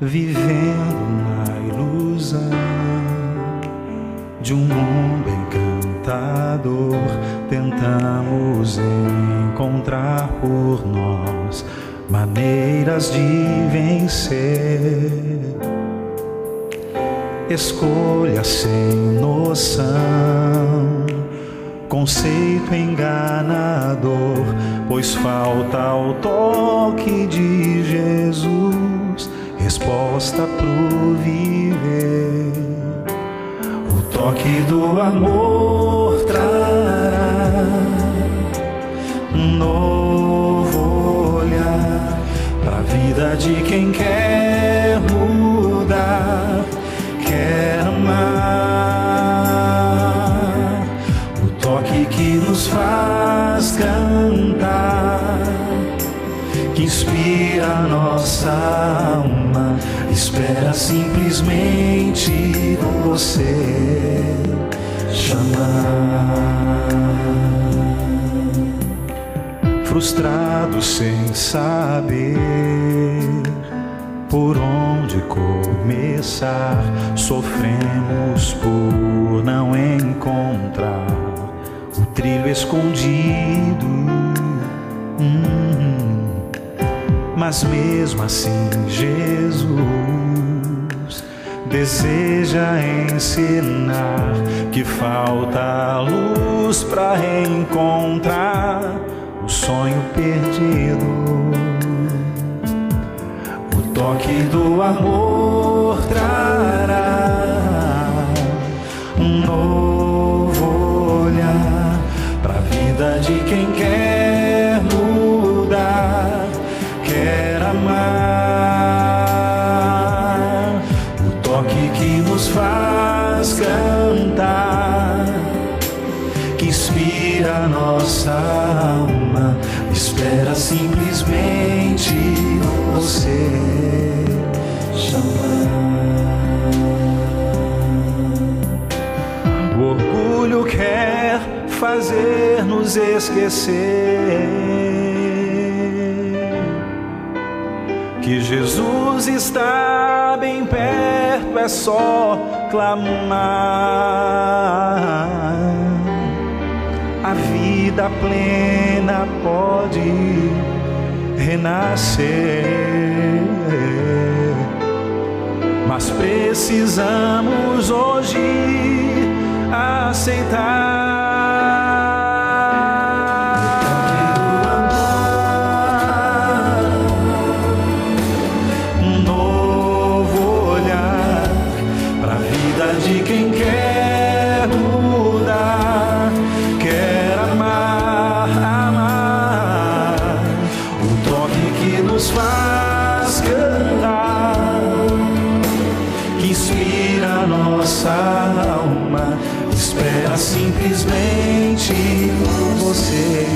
vivendo na ilusão de um mundo encantador. Tentamos encontrar por nós maneiras de vencer. Escolha sem noção, conceito enganador, pois falta o toque de Jesus, resposta pro viver. O toque do amor trará um novo olhar pra vida de quem quer mudar, quer amar. O toque que nos faz cantar, que inspira a nossa alma, espera simplesmente você chamar. Frustrados sem saber por onde começar, sofremos por não encontrar o trilho escondido. Mas mesmo assim Jesus deseja ensinar que falta luz para encontrar o sonho perdido. O toque do amor trará um novo olhar para a vida de quem quer mudar, quer amar. O toque que nos faz cantar, que inspira a nossa alma, espera simplesmente você chamar. O orgulho quer fazer-nos esquecer que Jesus está bem perto, é só clamar. A vida plena pode renascer, mas precisamos hoje aceitar um novo olhar para a vida de quem quer mudar, quer amar, amar. O toque que nos faz cantar, que inspira a nossa alma, espera simplesmente você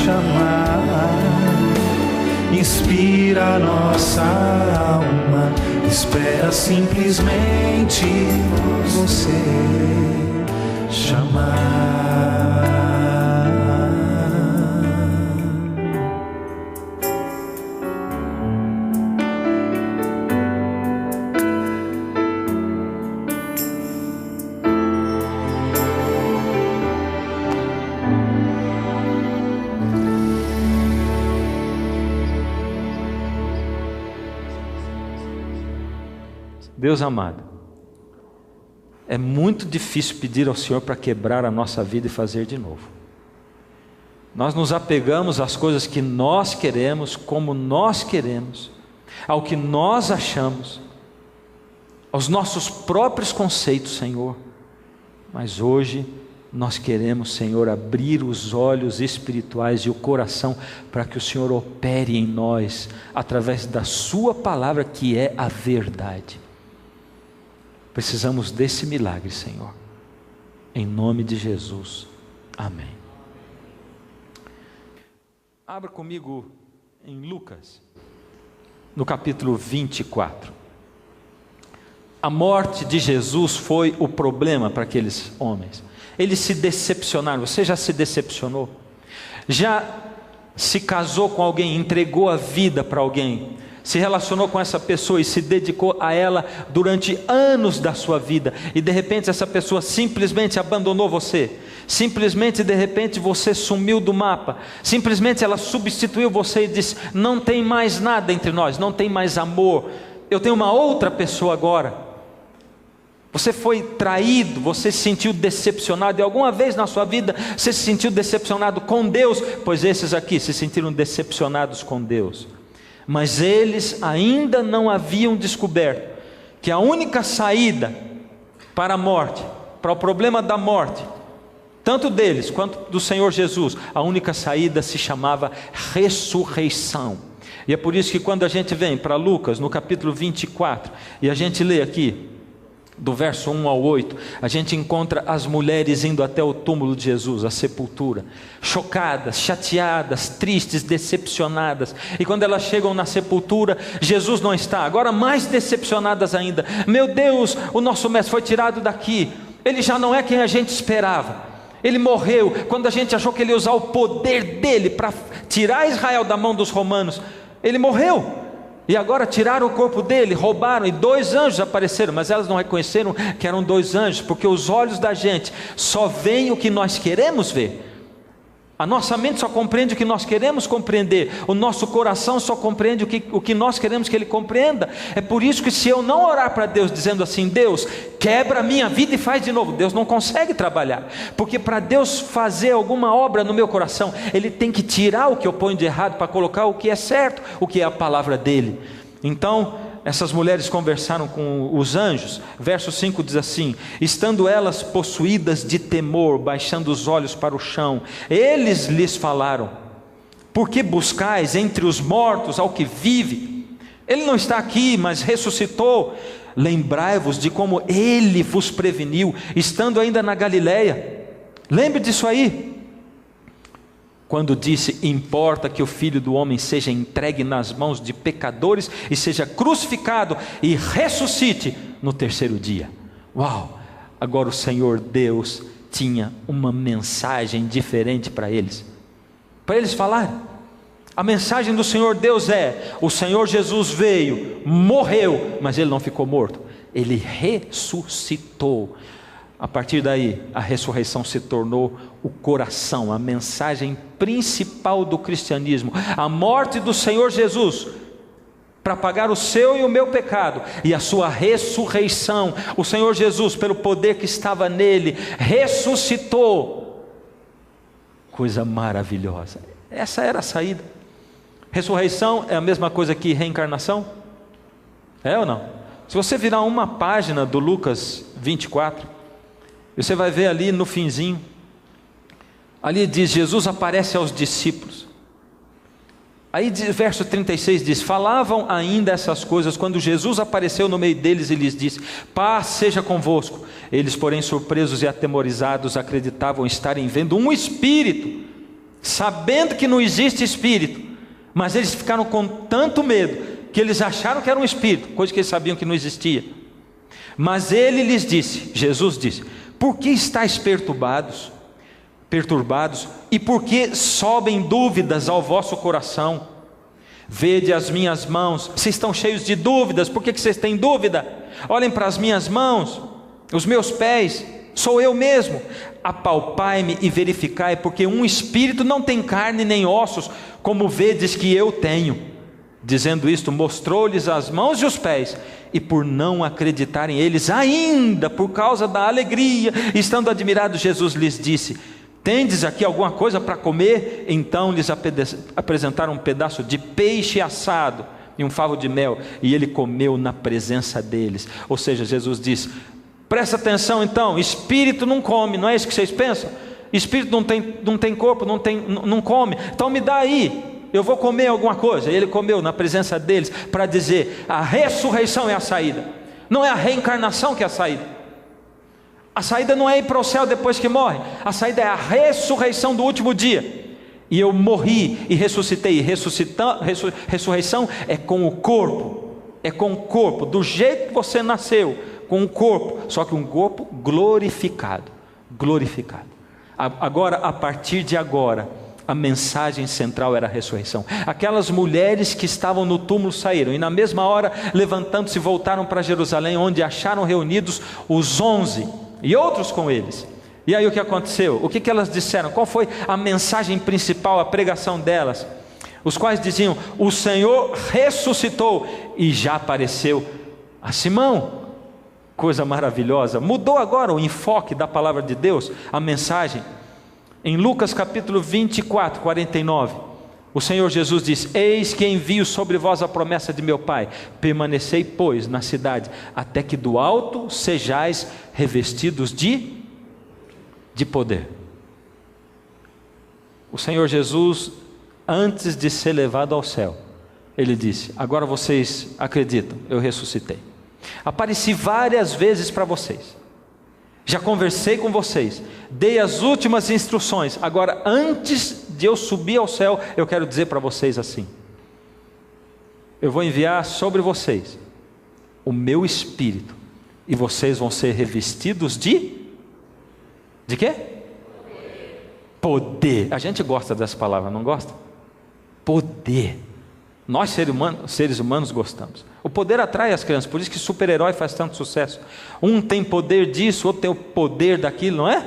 chamar. Inspira a nossa alma, espera simplesmente você chamar. Deus amado, é muito difícil pedir ao Senhor para quebrar a nossa vida e fazer de novo. Nós nos apegamos às coisas que nós queremos, como nós queremos, ao que nós achamos, aos nossos próprios conceitos, Senhor. Mas hoje nós queremos, Senhor, abrir os olhos espirituais e o coração para que o Senhor opere em nós, através da Sua palavra, que é a verdade. Precisamos desse milagre, Senhor, em nome de Jesus, amém. Abra comigo em Lucas, no capítulo 24. A morte de Jesus foi o problema para aqueles homens. Eles se decepcionaram. Você já se decepcionou? Já se casou com alguém, entregou a vida para alguém, se relacionou com essa pessoa e se dedicou a ela durante anos da sua vida, e de repente essa pessoa simplesmente abandonou você, simplesmente de repente você sumiu do mapa, simplesmente ela substituiu você e disse: não tem mais nada entre nós, não tem mais amor, eu tenho uma outra pessoa agora. Você foi traído, você se sentiu decepcionado, e alguma vez na sua vida você se sentiu decepcionado com Deus? Pois esses aqui se sentiram decepcionados com Deus, mas eles ainda não haviam descoberto que a única saída para a morte, para o problema da morte, tanto deles quanto do Senhor Jesus, a única saída se chamava ressurreição. E é por isso que quando a gente vem para Lucas no capítulo 24 e a gente lê aqui do verso 1 ao 8, a gente encontra as mulheres indo até o túmulo de Jesus, a sepultura, chocadas, chateadas, tristes, decepcionadas. E quando elas chegam na sepultura, Jesus não está, agora mais decepcionadas ainda. Meu Deus, o nosso mestre foi tirado daqui, ele já não é quem a gente esperava, ele morreu. Quando a gente achou que ele ia usar o poder dele para tirar Israel da mão dos romanos, ele morreu. E agora tiraram o corpo dele, roubaram, e 2 anjos apareceram, mas elas não reconheceram que eram 2 anjos, porque os olhos da gente só veem o que nós queremos ver. A nossa mente só compreende o que nós queremos compreender, o nosso coração só compreende o que nós queremos que ele compreenda. É por isso que se eu não orar para Deus dizendo assim: Deus, quebra a minha vida e faz de novo, Deus não consegue trabalhar, porque para Deus fazer alguma obra no meu coração, Ele tem que tirar o que eu ponho de errado para colocar o que é certo, o que é a palavra dEle. Então essas mulheres conversaram com os anjos. Verso 5 diz assim: estando elas possuídas de temor, baixando os olhos para o chão, eles lhes falaram: por que buscais entre os mortos ao que vive? Ele não está aqui, mas ressuscitou. Lembrai-vos de como ele vos preveniu, estando ainda na Galileia. Lembre disso aí, quando disse: importa que o Filho do Homem seja entregue nas mãos de pecadores e seja crucificado e ressuscite no 3º dia. Uau! Agora o Senhor Deus tinha uma mensagem diferente para eles falarem. A mensagem do Senhor Deus é: o Senhor Jesus veio, morreu, mas Ele não ficou morto, Ele ressuscitou. A partir daí, a ressurreição se tornou o coração, a mensagem principal do cristianismo. A morte do Senhor Jesus para pagar o seu e o meu pecado, e a sua ressurreição. O Senhor Jesus, pelo poder que estava nele, ressuscitou. Coisa maravilhosa. Essa era a saída. Ressurreição é a mesma coisa que reencarnação? É ou não? Se você virar uma página do Lucas 24, você vai ver ali no finzinho, ali diz: Jesus aparece aos discípulos. Aí verso 36 diz: falavam ainda essas coisas quando Jesus apareceu no meio deles e lhes disse: paz seja convosco. Eles, porém, surpresos e atemorizados, acreditavam estarem vendo um espírito, sabendo que não existe espírito. Mas eles ficaram com tanto medo que eles acharam que era um espírito, coisa que eles sabiam que não existia. Mas ele lhes disse, Jesus disse: por que estáis perturbados? E por que sobem dúvidas ao vosso coração? Vede as minhas mãos. Vocês estão cheios de dúvidas. Por que vocês têm dúvida? Olhem para as minhas mãos, os meus pés, sou eu mesmo. Apalpai-me e verificai, porque um espírito não tem carne nem ossos, como vedes que eu tenho. Dizendo isto, mostrou-lhes as mãos e os pés. E por não acreditarem eles ainda, por causa da alegria, estando admirados, Jesus lhes disse: tendes aqui alguma coisa para comer? Então lhes apresentaram um pedaço de peixe assado e um favo de mel, e ele comeu na presença deles. Ou seja, Jesus diz: presta atenção então, espírito não come, não é isso que vocês pensam? Espírito não tem corpo, não come, então me dá aí, eu vou comer alguma coisa. E ele comeu na presença deles, para dizer: a ressurreição é a saída, não é a reencarnação que é a saída. A saída não é ir para o céu depois que morre, a saída é a ressurreição do último dia. E eu morri e ressuscitei. Ressurreição é com o corpo, do jeito que você nasceu, com o corpo, só que um corpo glorificado. Agora, a partir de agora, A mensagem central era a ressurreição. Aquelas mulheres que estavam no túmulo saíram, e na mesma hora, levantando-se, voltaram para Jerusalém, onde acharam reunidos os 11, e outros com eles. E aí o que aconteceu? O que elas disseram? Qual foi a mensagem principal, a pregação delas? Os quais diziam: o Senhor ressuscitou e já apareceu a Simão. Coisa maravilhosa. Mudou agora o enfoque da palavra de Deus, a mensagem. Em Lucas capítulo 24, 49, o Senhor Jesus diz: eis que envio sobre vós a promessa de meu Pai, permanecei pois na cidade, até que do alto sejais revestidos de poder. O Senhor Jesus, antes de ser levado ao céu, Ele disse: agora vocês acreditam, eu ressuscitei. Apareci várias vezes para vocês, já conversei com vocês, dei as últimas instruções. Agora, antes de eu subir ao céu, eu quero dizer para vocês assim: eu vou enviar sobre vocês o meu Espírito, e vocês vão ser revestidos de quê? Poder. A gente gosta dessa palavra, não gosta? Poder. Nós seres humanos gostamos. O poder atrai as crianças, por isso que super-herói faz tanto sucesso. Um tem poder disso, outro tem o poder daquilo, não é?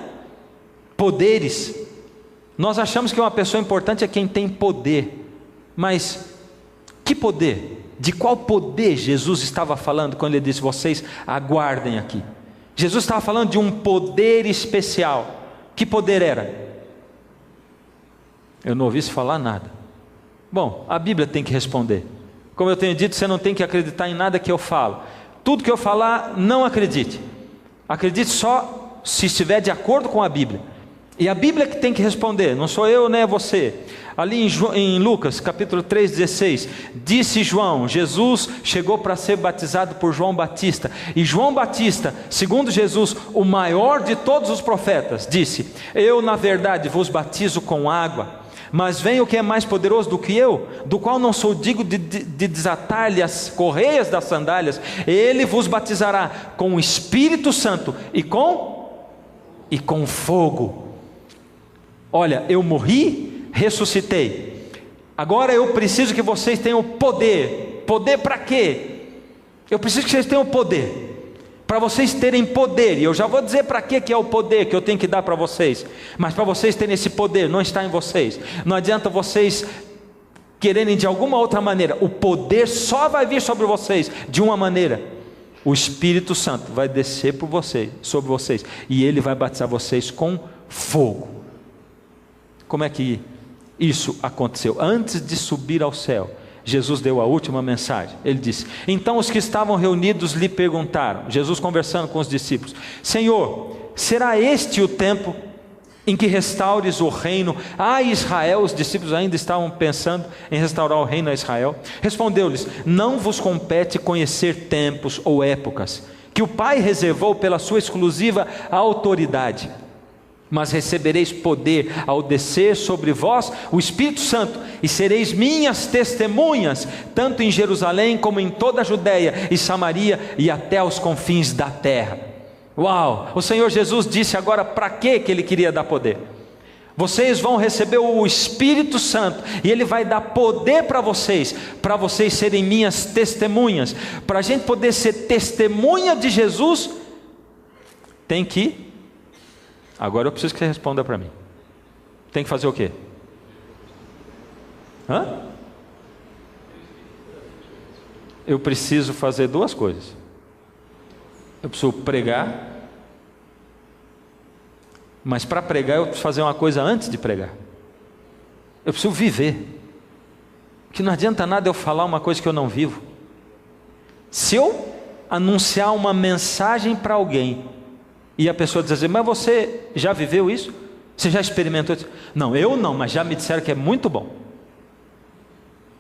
Poderes. Nós achamos que uma pessoa importante é quem tem poder. Mas que poder? De qual poder Jesus estava falando quando Ele disse: vocês aguardem aqui? Jesus estava falando de um poder especial. Que poder era? Eu não ouvi se falar nada. Bom, a Bíblia tem que responder. Como eu tenho dito, você não tem que acreditar em nada que eu falo. Tudo que eu falar, não acredite. Acredite só se estiver de acordo com a Bíblia. E a Bíblia que tem que responder, não sou eu nem é você. Ali em Lucas capítulo 3,16, disse João: Jesus chegou para ser batizado por João Batista. E João Batista, segundo Jesus, o maior de todos os profetas, disse: eu na verdade vos batizo com água, mas vem o que é mais poderoso do que eu, do qual não sou digno de desatar-lhe as correias das sandálias. Ele vos batizará com o Espírito Santo e com fogo. Olha, eu morri, ressuscitei. Agora eu preciso que vocês tenham poder. Poder para quê? Eu preciso que vocês tenham poder. Para vocês terem poder, e eu já vou dizer para que é o poder que eu tenho que dar para vocês, mas para vocês terem esse poder, não está em vocês. Não adianta vocês quererem de alguma outra maneira. O poder só vai vir sobre vocês de uma maneira: o Espírito Santo vai descer sobre vocês, e Ele vai batizar vocês com fogo. Como é que isso aconteceu? Antes de subir ao céu, Jesus deu a última mensagem. Ele disse: então os que estavam reunidos lhe perguntaram, Jesus conversando com os discípulos: Senhor, será este o tempo em que restaures o reino a Israel? Os discípulos ainda estavam pensando em restaurar o reino a Israel. Respondeu-lhes: não vos compete conhecer tempos ou épocas que o Pai reservou pela sua exclusiva autoridade, mas recebereis poder ao descer sobre vós o Espírito Santo, e sereis minhas testemunhas, tanto em Jerusalém como em toda a Judéia e Samaria e até aos confins da terra. Uau! O Senhor Jesus disse agora para que Ele queria dar poder. Vocês vão receber o Espírito Santo, e Ele vai dar poder para vocês serem minhas testemunhas. Para a gente poder ser testemunha de Jesus, tem que... Agora eu preciso que você responda para mim. Tem que fazer o quê? Eu preciso fazer duas coisas. Eu preciso pregar, mas para pregar eu preciso fazer uma coisa antes de pregar. Eu preciso viver. Porque não adianta nada eu falar uma coisa que eu não vivo. Se eu anunciar uma mensagem para alguém e a pessoa diz assim: mas você já viveu isso? Você já experimentou isso? Não, eu não, mas já me disseram que é muito bom.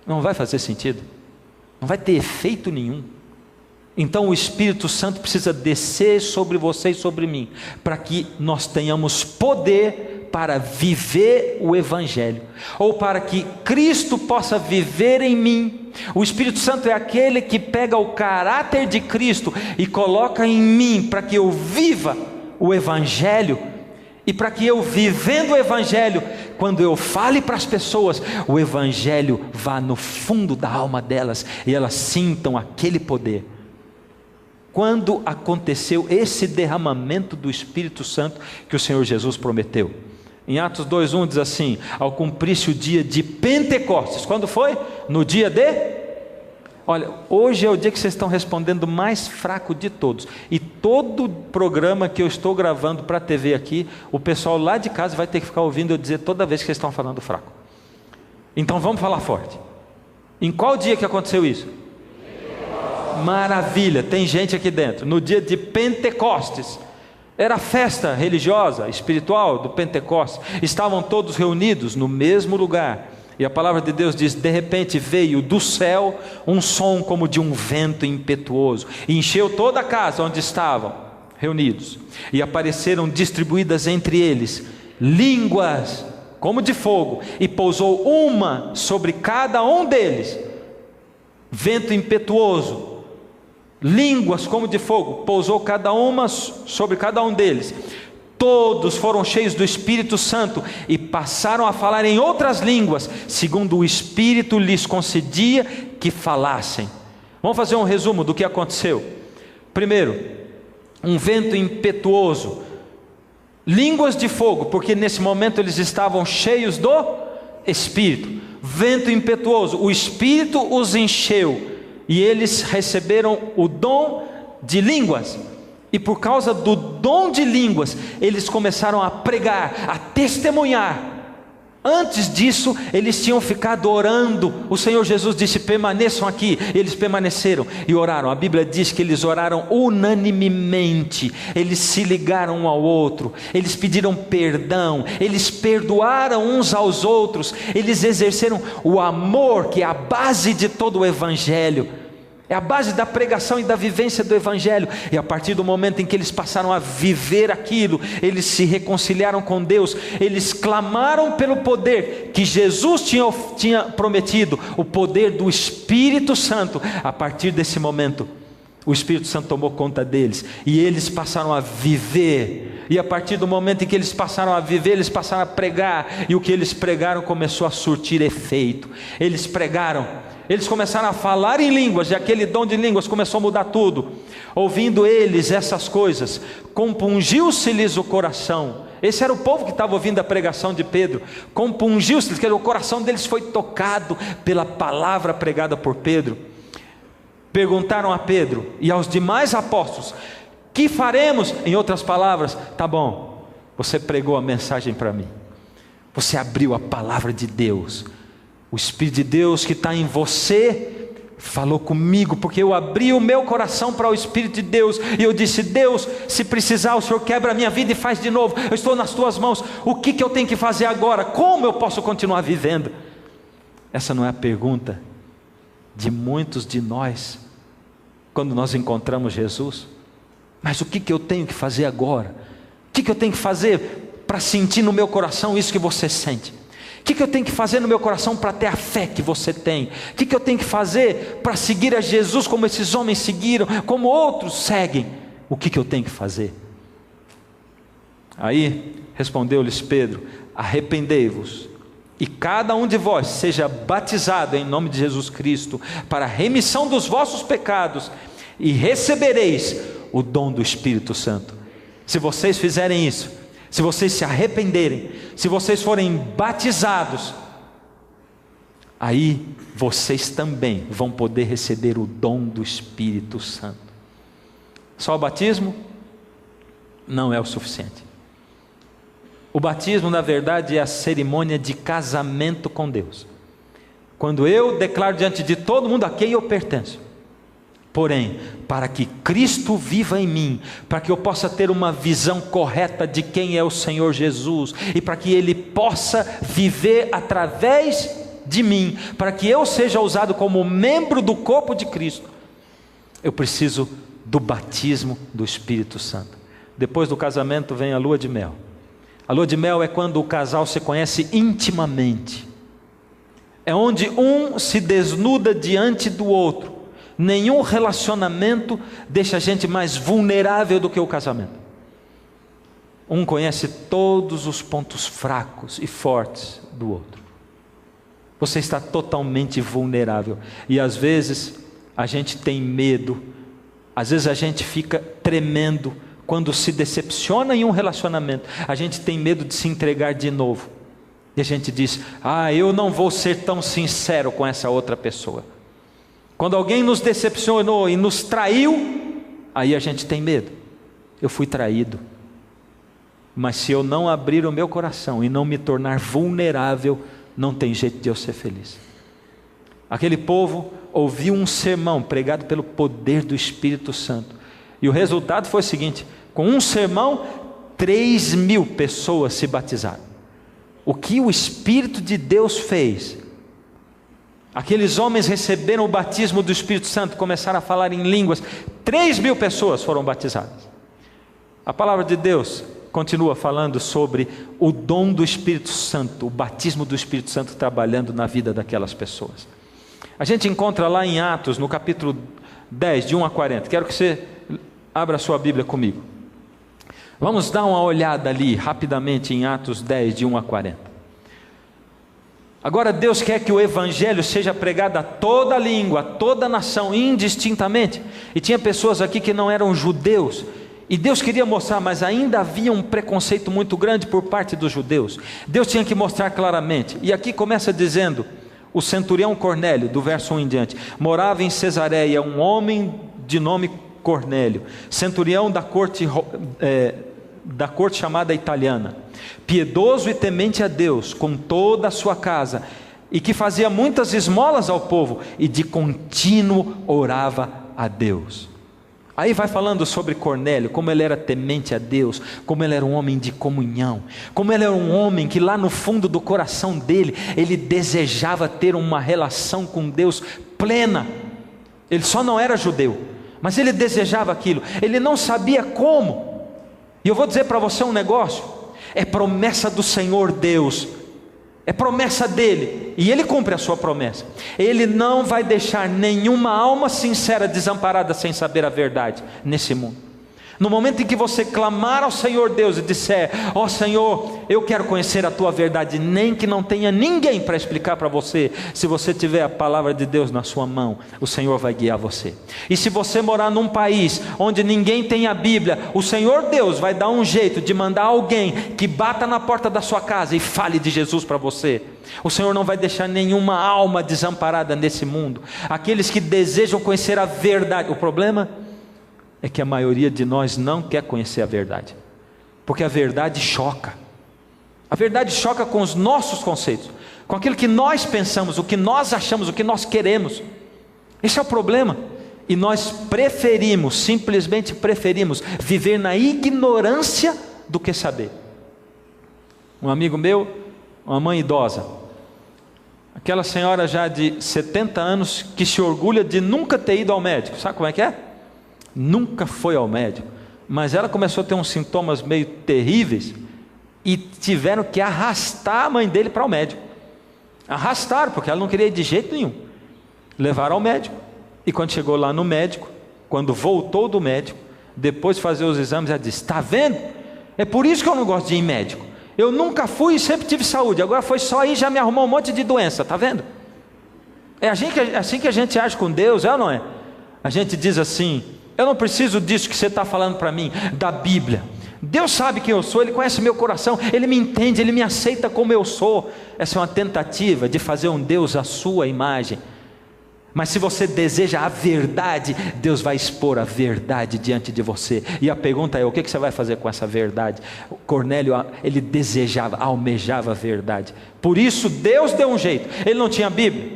Não vai fazer sentido. Não vai ter efeito nenhum. Então o Espírito Santo precisa descer sobre você e sobre mim, para que nós tenhamos poder para viver o Evangelho, ou para que Cristo possa viver em mim. O Espírito Santo é aquele que pega o caráter de Cristo e coloca em mim, para que eu viva o Evangelho. E para que eu, vivendo o Evangelho, quando eu fale para as pessoas, o Evangelho vá no fundo da alma delas e elas sintam aquele poder. Quando aconteceu esse derramamento do Espírito Santo que o Senhor Jesus prometeu? Em Atos 2:1 diz assim: ao cumprir-se o dia de Pentecostes. Quando foi? No dia de... Olha, hoje é o dia que vocês estão respondendo mais fraco de todos. E todo programa que eu estou gravando para a TV aqui, o pessoal lá de casa vai ter que ficar ouvindo eu dizer toda vez que vocês estão falando fraco. Então vamos falar forte. Em qual dia que aconteceu isso? Maravilha, tem gente aqui dentro. No dia de Pentecostes. Era a festa religiosa, espiritual do Pentecostes. Estavam todos reunidos no mesmo lugar. E a palavra de Deus diz: de repente veio do céu um som como de um vento impetuoso, e encheu toda a casa onde estavam reunidos. E apareceram distribuídas entre eles línguas como de fogo, e pousou uma sobre cada um deles. Vento impetuoso, línguas como de fogo, pousou cada uma sobre cada um deles. Todos foram cheios do Espírito Santo e passaram a falar em outras línguas, segundo o Espírito lhes concedia que falassem. Vamos fazer um resumo do que aconteceu. Primeiro, um vento impetuoso, línguas de fogo, porque nesse momento eles estavam cheios do Espírito. Vento impetuoso, o Espírito os encheu e eles receberam o dom de línguas. E por causa do dom de línguas, eles começaram a pregar, a testemunhar. Antes disso, eles tinham ficado orando. O Senhor Jesus disse: permaneçam aqui. Eles permaneceram e oraram. A Bíblia diz que eles oraram unanimemente. Eles se ligaram um ao outro. Eles pediram perdão. Eles perdoaram uns aos outros. Eles exerceram o amor, que é a base de todo o Evangelho. É a base da pregação e da vivência do Evangelho. E a partir do momento em que eles passaram a viver aquilo, eles se reconciliaram com Deus, eles clamaram pelo poder que Jesus tinha prometido, o poder do Espírito Santo. A partir desse momento, o Espírito Santo tomou conta deles, e eles passaram a viver. E a partir do momento em que eles passaram a viver, eles passaram a pregar, e o que eles pregaram começou a surtir efeito. Eles pregaram, eles começaram a falar em línguas, e aquele dom de línguas começou a mudar tudo. Ouvindo eles essas coisas, compungiu-se-lhes o coração. Esse era o povo que estava ouvindo a pregação de Pedro. Compungiu-se-lhes, que o coração deles foi tocado pela palavra pregada por Pedro. Perguntaram a Pedro e aos demais apóstolos: que faremos? Em outras palavras: tá bom, você pregou a mensagem para mim, você abriu a palavra de Deus, o Espírito de Deus que está em você falou comigo, porque eu abri o meu coração para o Espírito de Deus, e eu disse: Deus, se precisar o Senhor quebra a minha vida e faz de novo, eu estou nas tuas mãos. O que eu tenho que fazer agora? Como eu posso continuar vivendo? Essa não é a pergunta de muitos de nós quando nós encontramos Jesus. Mas o que eu tenho que fazer agora? O que eu tenho que fazer para sentir no meu coração isso que você sente? O que eu tenho que fazer no meu coração para ter a fé que você tem? O que eu tenho que fazer para seguir a Jesus como esses homens seguiram, como outros seguem? O que eu tenho que fazer? Aí respondeu-lhes Pedro: arrependei-vos e cada um de vós seja batizado em nome de Jesus Cristo para a remissão dos vossos pecados, e recebereis o dom do Espírito Santo. Se vocês fizerem isso, se vocês se arrependerem, se vocês forem batizados, aí vocês também vão poder receber o dom do Espírito Santo. Só o batismo não é o suficiente. O batismo, na verdade, é a cerimônia de casamento com Deus. Quando eu declaro diante de todo mundo a quem eu pertenço. Porém, para que Cristo viva em mim, para que eu possa ter uma visão correta de quem é o Senhor Jesus, e para que Ele possa viver através de mim, para que eu seja usado como membro do corpo de Cristo, eu preciso do batismo do Espírito Santo. Depois do casamento vem a lua de mel. A lua de mel é quando o casal se conhece intimamente. É onde um se desnuda diante do outro. Nenhum relacionamento deixa a gente mais vulnerável do que o casamento. Um conhece todos os pontos fracos e fortes do outro. Você está totalmente vulnerável. E às vezes a gente tem medo, às vezes a gente fica tremendo quando se decepciona em um relacionamento. A gente tem medo de se entregar de novo. E a gente diz: eu não vou ser tão sincero com essa outra pessoa. Quando alguém nos decepcionou e nos traiu, aí a gente tem medo. Eu fui traído. Mas se eu não abrir o meu coração e não me tornar vulnerável, não tem jeito de eu ser feliz. Aquele povo ouviu um sermão pregado pelo poder do Espírito Santo. E o resultado foi o seguinte: com um sermão, 3.000 pessoas se batizaram. O que o Espírito de Deus fez? Aqueles homens receberam o batismo do Espírito Santo, começaram a falar em línguas. 3.000 pessoas foram batizadas. A palavra de Deus continua falando sobre o dom do Espírito Santo, o batismo do Espírito Santo trabalhando na vida daquelas pessoas. A gente encontra lá em Atos, no capítulo 10, de 1 a 40. Quero que você abra a sua Bíblia comigo. Vamos dar uma olhada ali rapidamente em Atos 10, de 1 a 40. Agora Deus quer que o Evangelho seja pregado a toda língua, a toda nação, indistintamente. E tinha pessoas aqui que não eram judeus, e Deus queria mostrar, mas ainda havia um preconceito muito grande por parte dos judeus. Deus tinha que mostrar claramente. E aqui começa dizendo: o centurião Cornélio, do verso 1 em diante, morava em Cesareia um homem de nome Cornélio, centurião da corte chamada italiana, piedoso e temente a Deus com toda a sua casa, e que fazia muitas esmolas ao povo, e de contínuo orava a Deus. Aí vai falando sobre Cornélio, como ele era temente a Deus, como ele era um homem de comunhão, como ele era um homem que lá no fundo do coração dele, ele desejava ter uma relação com Deus plena. Ele só não era judeu, mas ele desejava aquilo, ele não sabia como. E eu vou dizer para você um negócio: é promessa do Senhor Deus, é promessa dele, e ele cumpre a sua promessa. Ele não vai deixar nenhuma alma sincera desamparada sem saber a verdade nesse mundo. No momento em que você clamar ao Senhor Deus e disser: ó Senhor, eu quero conhecer a tua verdade, nem que não tenha ninguém para explicar para você, se você tiver a palavra de Deus na sua mão, o Senhor vai guiar você. E se você morar num país onde ninguém tem a Bíblia, o Senhor Deus vai dar um jeito de mandar alguém que bata na porta da sua casa e fale de Jesus para você. O Senhor não vai deixar nenhuma alma desamparada nesse mundo. Aqueles que desejam conhecer a verdade, o problema é que a maioria de nós não quer conhecer a verdade, porque a verdade choca. A verdade choca com os nossos conceitos, com aquilo que nós pensamos, o que nós achamos, o que nós queremos. Esse é o problema. E nós preferimos, simplesmente preferimos viver na ignorância do que saber. Um amigo meu, uma mãe idosa, aquela senhora já de 70 anos, que se orgulha de nunca ter ido ao médico. Sabe como é que é? Nunca foi ao médico, mas ela começou a ter uns sintomas meio terríveis, e tiveram que arrastar a mãe dele para o médico. Arrastaram, porque ela não queria ir de jeito nenhum. Levaram ao médico, e quando chegou lá no médico, quando voltou do médico, depois de fazer os exames, ela disse: está vendo? É por isso que eu não gosto de ir em médico. Eu nunca fui e sempre tive saúde, agora foi só ir, já me arrumou um monte de doença, está vendo? É assim que a gente age com Deus, é ou não é? A gente diz assim: eu não preciso disso que você está falando para mim, da Bíblia. Deus sabe quem eu sou, Ele conhece meu coração, Ele me entende, Ele me aceita como eu sou. Essa é uma tentativa de fazer um Deus à sua imagem. Mas se você deseja a verdade, Deus vai expor a verdade diante de você. E a pergunta é: o que você vai fazer com essa verdade? Cornélio, ele desejava, almejava a verdade. Por isso Deus deu um jeito. Ele não tinha Bíblia,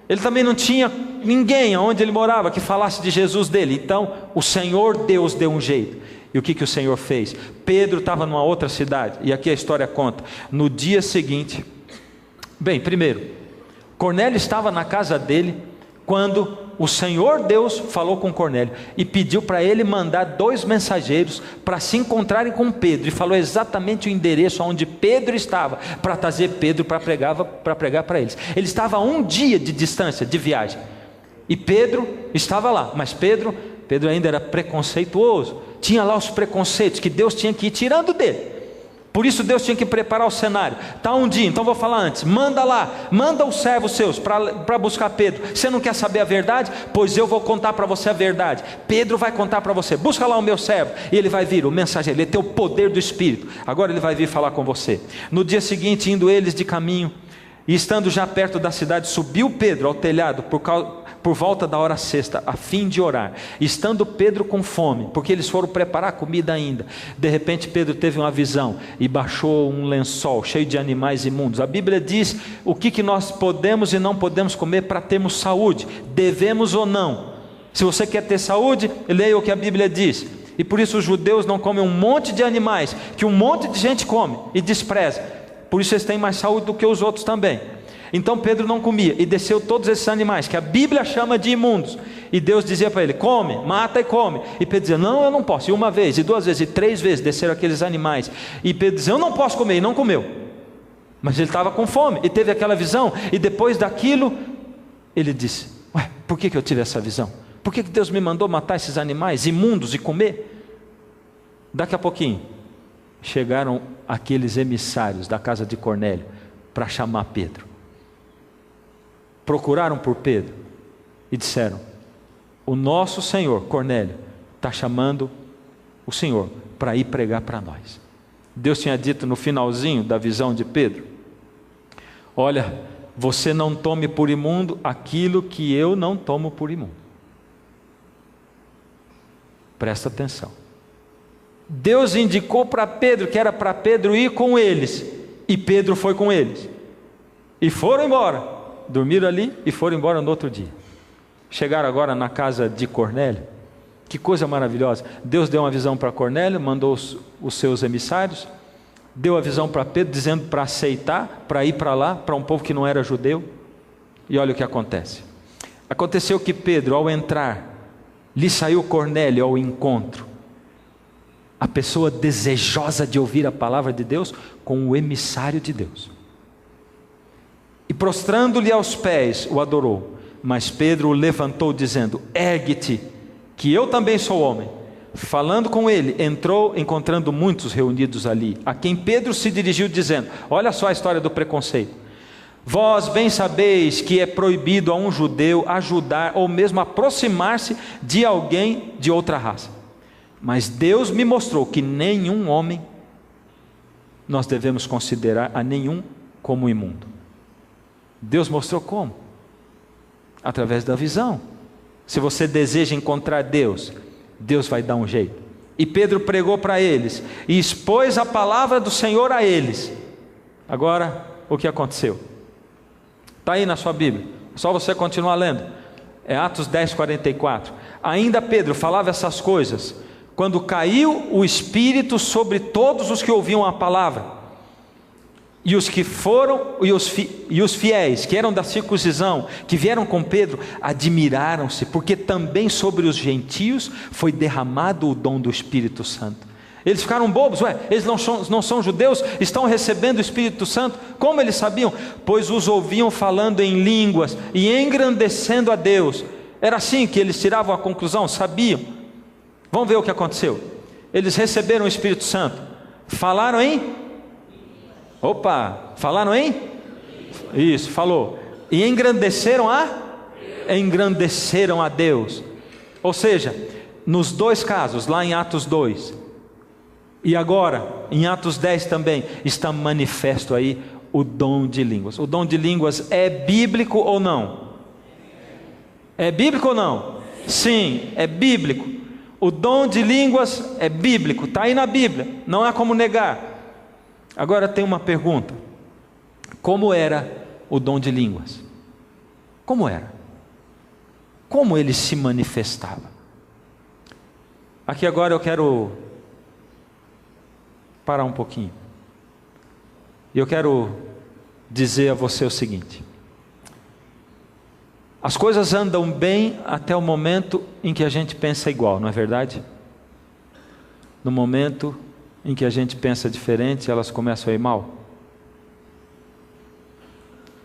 ele também não tinha ninguém onde ele morava que falasse de Jesus dele. Então o Senhor Deus deu um jeito. E o que o Senhor fez? Pedro estava numa outra cidade, e aqui a história conta. No dia seguinte, primeiro, Cornélio estava na casa dele, quando o Senhor Deus falou com Cornélio, e pediu para ele mandar 2 mensageiros, para se encontrarem com Pedro, e falou exatamente o endereço onde Pedro estava, para trazer Pedro para pregar para eles. Ele estava a 1 dia de distância, de viagem, e Pedro estava lá, mas Pedro ainda era preconceituoso, tinha lá os preconceitos que Deus tinha que ir tirando dele. Por isso Deus tinha que preparar o cenário. Está um dia, então vou falar antes. Manda lá, manda os servos seus para buscar Pedro. Você não quer saber a verdade? Pois eu vou contar para você a verdade. Pedro vai contar para você. Busca lá o meu servo. E ele vai vir, o mensageiro. Ele tem o poder do Espírito. Agora ele vai vir falar com você. No dia seguinte, indo eles de caminho, e estando já perto da cidade, subiu Pedro ao telhado por volta da hora sexta, a fim de orar. Estando Pedro com fome, porque eles foram preparar comida ainda. De repente Pedro teve uma visão e baixou um lençol cheio de animais imundos. A Bíblia diz o que nós podemos e não podemos comer para termos saúde, devemos ou não. Se você quer ter saúde, leia o que a Bíblia diz. E por isso os judeus não comem um monte de animais que um monte de gente come e despreza. Por isso eles têm mais saúde do que os outros também. Então Pedro não comia e desceu todos esses animais que a Bíblia chama de imundos. E Deus dizia para ele: come, mata e come. E Pedro dizia: não, eu não posso. E uma vez, e duas vezes, e três vezes desceram aqueles animais. E Pedro dizia: eu não posso comer. E não comeu. Mas ele estava com fome e teve aquela visão. E depois daquilo, ele disse: ué, por que eu tive essa visão? Por que Deus me mandou matar esses animais imundos e comer? Daqui a pouquinho, chegaram aqueles emissários da casa de Cornélio para chamar Pedro. Procuraram por Pedro e disseram: o nosso senhor Cornélio está chamando o senhor para ir pregar para nós. Deus tinha dito no finalzinho da visão de Pedro: olha, você não tome por imundo aquilo que eu não tomo por imundo. Presta atenção. Deus indicou para Pedro que era para Pedro ir com eles, e Pedro foi com eles, e foram embora. Dormiram ali e foram embora no outro dia. Chegaram agora na casa de Cornélio. Que coisa maravilhosa. Deus deu uma visão para Cornélio, mandou os seus emissários, deu a visão para Pedro, dizendo para aceitar, para ir para lá, para um povo que não era judeu. E olha o que acontece. Aconteceu que Pedro, ao entrar, lhe saiu Cornélio ao encontro, a pessoa desejosa de ouvir a palavra de Deus, com o emissário de Deus. E prostrando-lhe aos pés, o adorou. Mas Pedro o levantou, dizendo: ergue-te, que eu também sou homem. Falando com ele, entrou, encontrando muitos reunidos ali, a quem Pedro se dirigiu, dizendo: olha só a história do preconceito. Vós bem sabeis que é proibido a um judeu ajudar ou mesmo aproximar-se de alguém de outra raça. Mas Deus me mostrou que nenhum homem nós devemos considerar a nenhum como imundo. Deus mostrou como? Através da visão. Se você deseja encontrar Deus, Deus vai dar um jeito. E Pedro pregou para eles e expôs a palavra do Senhor a eles. Agora, o que aconteceu? Está aí na sua Bíblia, só você continuar lendo. É Atos 10, 44. Ainda Pedro falava essas coisas quando caiu o Espírito sobre todos os que ouviam a palavra. E os que foram, e os fiéis, que eram da circuncisão, que vieram com Pedro, admiraram-se, porque também sobre os gentios foi derramado o dom do Espírito Santo. Eles ficaram bobos: ué, eles não são judeus, estão recebendo o Espírito Santo? Como eles sabiam? Pois os ouviam falando em línguas e engrandecendo a Deus. Era assim que eles tiravam a conclusão, sabiam. Vamos ver o que aconteceu. Eles receberam o Espírito Santo, falaram em... falaram em? Isso, falou. E engrandeceram a Deus. Ou seja, nos dois casos, lá em Atos 2, e agora, em Atos 10 também, está manifesto aí o dom de línguas. O dom de línguas é bíblico ou não? É bíblico ou não? Sim, é bíblico. O dom de línguas é bíblico, está aí na Bíblia, não há como negar. Agora tem uma pergunta: como era o dom de línguas? Como era? Como ele se manifestava? Aqui agora eu quero parar um pouquinho. E eu quero dizer a você o seguinte: as coisas andam bem até o momento em que a gente pensa igual, não é verdade? No momento em que a gente pensa diferente, elas começam a ir mal.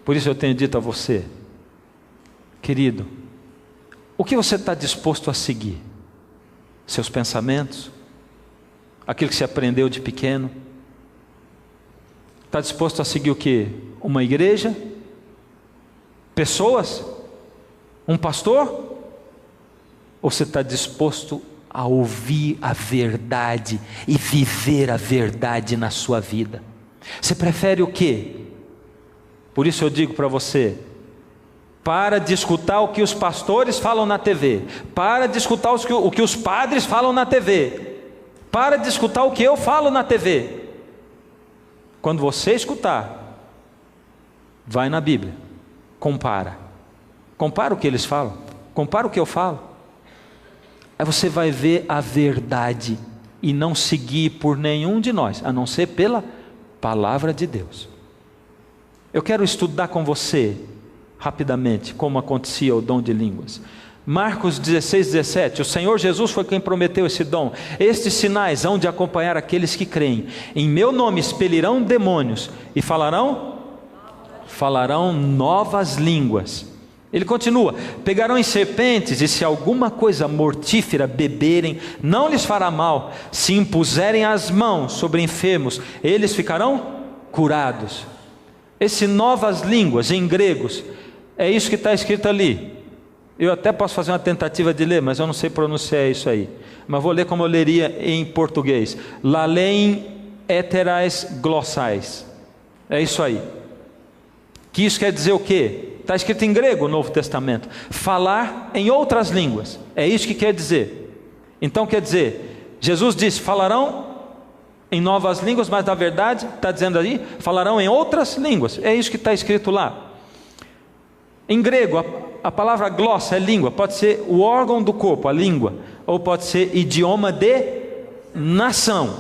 Por isso eu tenho dito a você, querido, o que você está disposto a seguir? Seus pensamentos? Aquilo que você aprendeu de pequeno? Está disposto a seguir o quê? Uma igreja? Pessoas? Um pastor? Ou você está disposto a ouvir a verdade e viver a verdade na sua vida? Você prefere o quê? Por isso eu digo para você: para de escutar o que os pastores falam na TV, para de escutar o que os padres falam na TV, para de escutar o que eu falo na TV. Quando você escutar, vai na Bíblia, compara o que eles falam, compara o que eu falo. Aí você vai ver a verdade e não seguir por nenhum de nós, a não ser pela palavra de Deus. Eu quero estudar com você rapidamente como acontecia o dom de línguas. Marcos 16:17, o Senhor Jesus foi quem prometeu esse dom. Estes sinais hão de acompanhar aqueles que creem. Em meu nome expelirão demônios e falarão novas línguas. Ele continua: pegarão em serpentes, e se alguma coisa mortífera beberem, não lhes fará mal. Se impuserem as mãos sobre enfermos, eles ficarão curados. Esse novas línguas em gregos, é isso que está escrito ali. Eu até posso fazer uma tentativa de ler, mas eu não sei pronunciar isso aí. Mas vou ler como eu leria em português. Lalein heterais glossais. É isso aí. Que isso quer dizer o quê? Está escrito em grego o Novo Testamento. Falar em outras línguas. É isso que quer dizer. Então quer dizer, Jesus disse: falarão em novas línguas, mas na verdade, está dizendo aí, falarão em outras línguas. É isso que está escrito lá. Em grego, a palavra glossa é língua, pode ser o órgão do corpo, a língua, ou pode ser idioma de nação.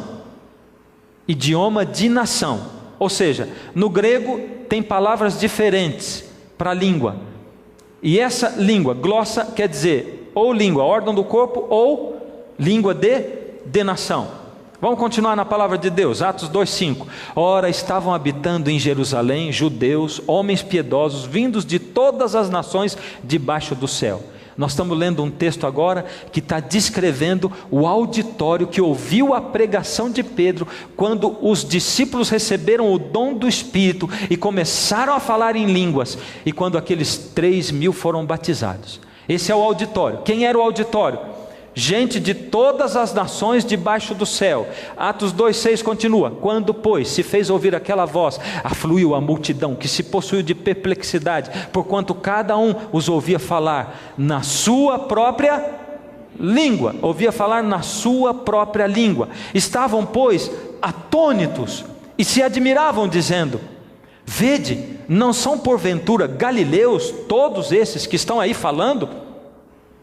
Idioma de nação. Ou seja, no grego tem palavras diferentes para língua. E essa língua, glossa, quer dizer ou língua, órgão do corpo, ou língua de nação. Vamos continuar na palavra de Deus, Atos 2:5. Ora, estavam habitando em Jerusalém judeus, homens piedosos, vindos de todas as nações debaixo do céu. Nós estamos lendo um texto agora que está descrevendo o auditório que ouviu a pregação de Pedro, quando os discípulos receberam o dom do Espírito e começaram a falar em línguas, e quando aqueles 3.000 foram batizados. Esse é o auditório. Quem era o auditório? Gente de todas as nações debaixo do céu. Atos 2:6 continua: quando, pois, se fez ouvir aquela voz, afluiu a multidão, que se possuiu de perplexidade, porquanto cada um os ouvia falar na sua própria língua. Ouvia falar na sua própria língua. Estavam, pois, atônitos e se admiravam, dizendo: vede, não são porventura galileus todos esses que estão aí falando?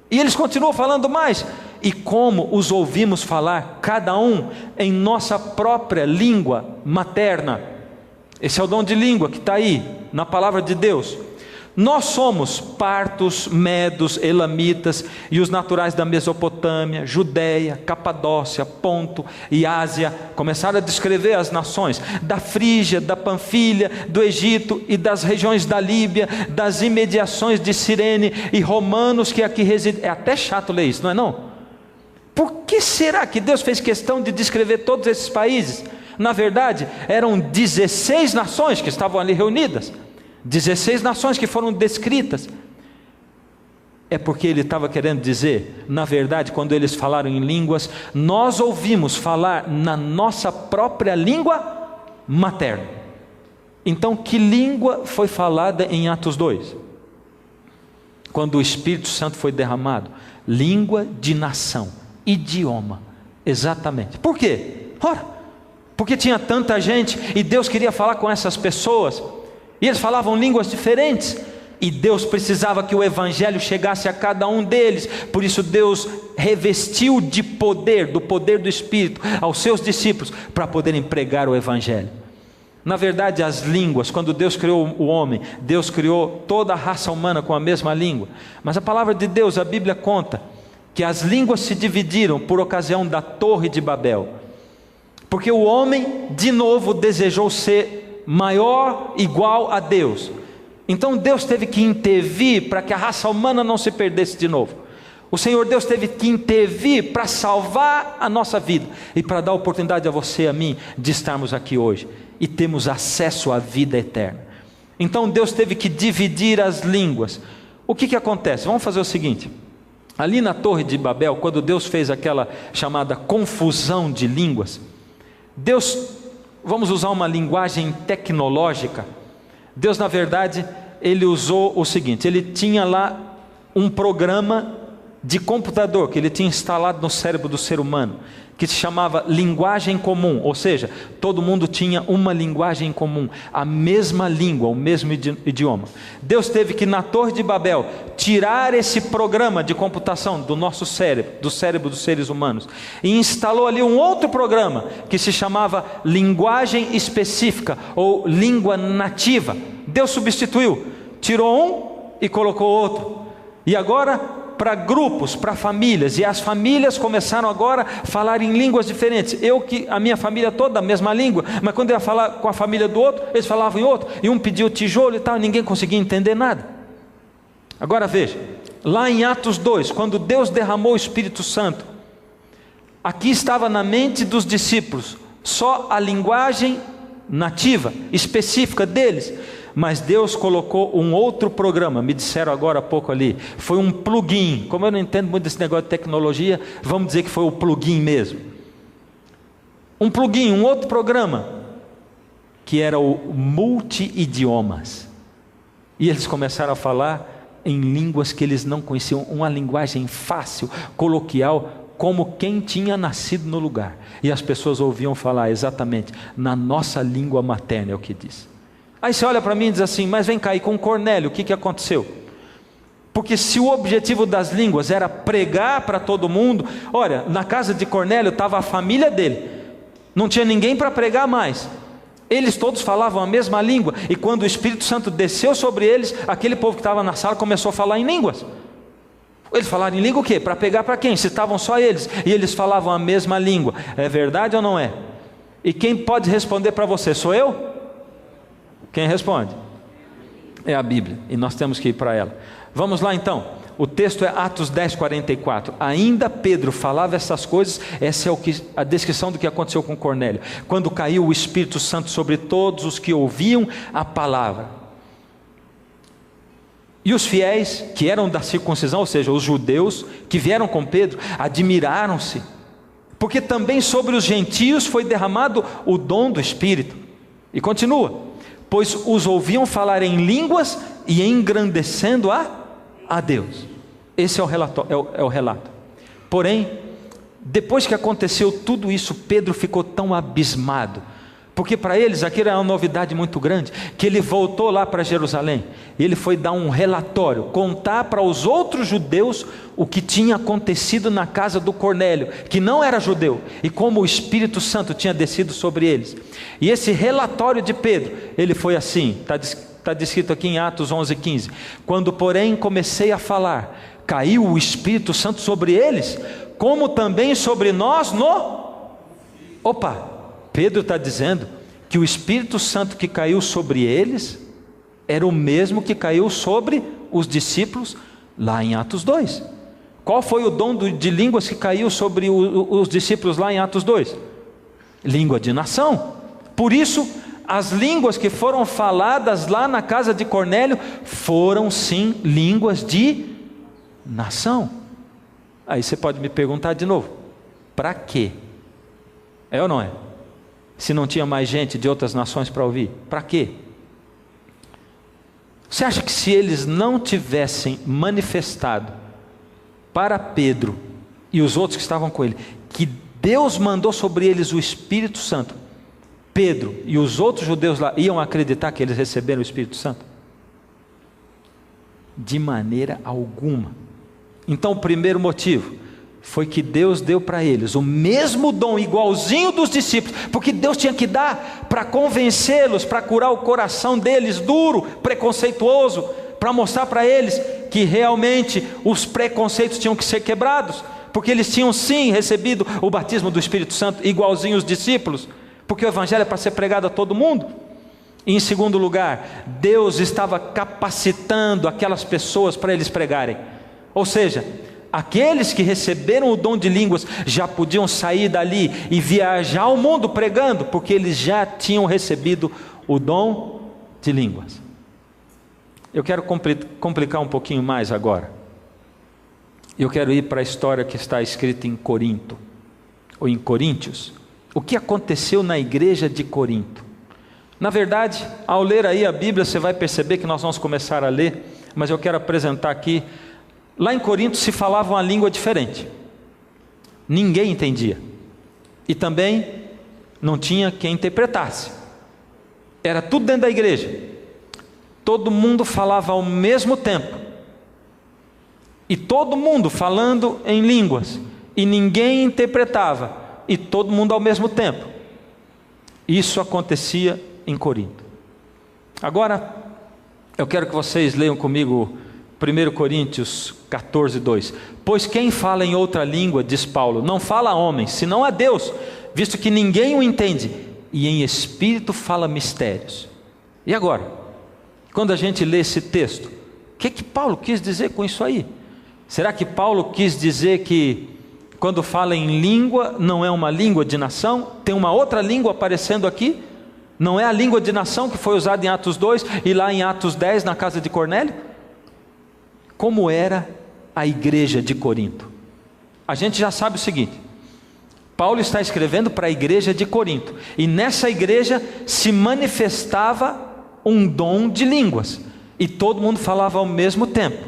E eles continuam falando mais: e como os ouvimos falar, cada um em nossa própria língua materna. Esse é o dom de língua que está aí na palavra de Deus. Nós somos partos, medos, elamitas e os naturais da Mesopotâmia, Judéia, Capadócia, Ponto e Ásia. Começaram a descrever as nações da Frígia, da Panfilha, do Egito e das regiões da Líbia, das imediações de Cirene, e romanos que aqui residem. É até chato ler isso, não é não? Por que será que Deus fez questão de descrever todos esses países? Na verdade, eram 16 nações que estavam ali reunidas. 16 nações que foram descritas. É porque ele estava querendo dizer, na verdade, quando eles falaram em línguas, nós ouvimos falar na nossa própria língua materna. Então, que língua foi falada em Atos 2? Quando o Espírito Santo foi derramado? Língua de nação, idioma, exatamente. Por quê? Ora, porque tinha tanta gente e Deus queria falar com essas pessoas. E eles falavam línguas diferentes, e Deus precisava que o Evangelho chegasse a cada um deles. Por isso Deus revestiu de poder, do poder do Espírito, aos seus discípulos, para poderem pregar o Evangelho. Na verdade, as línguas, quando Deus criou o homem, Deus criou toda a raça humana com a mesma língua. Mas a palavra de Deus, a Bíblia conta, que as línguas se dividiram por ocasião da Torre de Babel. Porque o homem, de novo, desejou ser maior, igual a Deus. Então Deus teve que intervir para que a raça humana não se perdesse de novo. O Senhor Deus teve que intervir para salvar a nossa vida e para dar oportunidade a você e a mim de estarmos aqui hoje. e temos acesso à vida eterna. Então Deus teve que dividir as línguas. O que acontece? Vamos fazer o seguinte: ali na Torre de Babel, quando Deus fez aquela chamada confusão de línguas, Deus, vamos usar uma linguagem tecnológica, Deus na verdade, Ele usou o seguinte: Ele tinha lá um programa de computador que Ele tinha instalado no cérebro do ser humano, que se chamava linguagem comum, ou seja, todo mundo tinha uma linguagem comum, a mesma língua, o mesmo idioma. Deus teve que na Torre de Babel tirar esse programa de computação do nosso cérebro, do cérebro dos seres humanos, e instalou ali um outro programa que se chamava linguagem específica ou língua nativa. Deus substituiu, tirou um e colocou outro. E agora para grupos, para famílias, e as famílias começaram agora a falar em línguas diferentes. A minha família toda, a mesma língua, mas quando eu ia falar com a família do outro, eles falavam em outro, e um pediu tijolo e tal, e ninguém conseguia entender nada. Agora veja, lá em Atos 2, quando Deus derramou o Espírito Santo, aqui estava na mente dos discípulos só a linguagem nativa, específica deles, mas Deus colocou um outro programa, me disseram agora há pouco ali, foi um plugin. Como eu não entendo muito desse negócio de tecnologia, vamos dizer que foi o plugin mesmo. Um plugin, um outro programa, que era o multi-idiomas. E eles começaram a falar em línguas que eles não conheciam, uma linguagem fácil, coloquial, como quem tinha nascido no lugar. E as pessoas ouviam falar exatamente na nossa língua materna, é o que diz. Aí você olha para mim e diz assim: mas vem cá, e com Cornélio, o que aconteceu? Porque se o objetivo das línguas era pregar para todo mundo, olha, na casa de Cornélio estava a família dele, não tinha ninguém para pregar mais, eles todos falavam a mesma língua, e quando o Espírito Santo desceu sobre eles, aquele povo que estava na sala começou a falar em línguas. Eles falaram em língua o quê? Para pegar para quem? Se estavam só eles, e eles falavam a mesma língua. É verdade ou não é? E quem pode responder para você? Sou eu? Quem responde? É a Bíblia, e nós temos que ir para ela. Vamos lá então, o texto é Atos 10, 44. Ainda Pedro falava essas coisas. Essa é a descrição do que aconteceu com Cornélio, quando caiu o Espírito Santo sobre todos os que ouviam a palavra. E os fiéis que eram da circuncisão, ou seja, os judeus que vieram com Pedro, admiraram-se, porque também sobre os gentios foi derramado o dom do Espírito. E continua: pois os ouviam falar em línguas e engrandecendo a Deus. Esse é o relato. Porém, depois que aconteceu tudo isso, Pedro ficou tão abismado, porque para eles aquilo era uma novidade muito grande, que ele voltou lá para Jerusalém, e ele foi dar um relatório, contar para os outros judeus o que tinha acontecido na casa do Cornélio, que não era judeu, e como o Espírito Santo tinha descido sobre eles. E esse relatório de Pedro, ele foi assim, está descrito aqui em Atos 11, 15. Quando porém comecei a falar, caiu o Espírito Santo sobre eles, como também sobre nós Pedro está dizendo que o Espírito Santo que caiu sobre eles era o mesmo que caiu sobre os discípulos lá em Atos 2. Qual foi o dom de línguas que caiu sobre os discípulos lá em Atos 2? Língua de nação. Por isso, as línguas que foram faladas lá na casa de Cornélio foram sim línguas de nação. Aí você pode me perguntar de novo: para quê? É ou não é? Se não tinha mais gente de outras nações para ouvir, para quê? Você acha que se eles não tivessem manifestado para Pedro e os outros que estavam com ele, que Deus mandou sobre eles o Espírito Santo, Pedro e os outros judeus lá iam acreditar que eles receberam o Espírito Santo? De maneira alguma. Então o primeiro motivo foi que Deus deu para eles o mesmo dom, igualzinho dos discípulos, porque Deus tinha que dar para convencê-los, para curar o coração deles duro, preconceituoso, para mostrar para eles que realmente os preconceitos tinham que ser quebrados, porque eles tinham sim recebido o batismo do Espírito Santo, igualzinho os discípulos, porque o Evangelho é para ser pregado a todo mundo. E em segundo lugar, Deus estava capacitando aquelas pessoas para eles pregarem, ou seja, aqueles que receberam o dom de línguas já podiam sair dali e viajar o mundo pregando, porque eles já tinham recebido o dom de línguas. Eu quero complicar um pouquinho mais agora. Eu quero ir para a história que está escrita em Corinto, ou em Coríntios. O que aconteceu na igreja de Corinto? Na verdade, ao ler aí a Bíblia, você vai perceber que nós vamos começar a ler, mas eu quero apresentar aqui. Lá em Corinto se falava uma língua diferente. Ninguém entendia. E também não tinha quem interpretasse. Era tudo dentro da igreja. Todo mundo falava ao mesmo tempo. E todo mundo falando em línguas. E ninguém interpretava. E todo mundo ao mesmo tempo. Isso acontecia em Corinto. Agora, eu quero que vocês leiam comigo 1 Coríntios 14, 2. Pois quem fala em outra língua, diz Paulo, não fala a homens, senão a Deus, visto que ninguém o entende, e em espírito fala mistérios. E agora, quando a gente lê esse texto, o que Paulo quis dizer com isso aí? Será que Paulo quis dizer que quando fala em língua, não é uma língua de nação? Tem uma outra língua aparecendo aqui? Não é a língua de nação que foi usada em Atos 2 e lá em Atos 10 na casa de Cornélio? Como era a igreja de Corinto? A gente já sabe o seguinte: Paulo está escrevendo para a igreja de Corinto, e nessa igreja se manifestava um dom de línguas, e todo mundo falava ao mesmo tempo.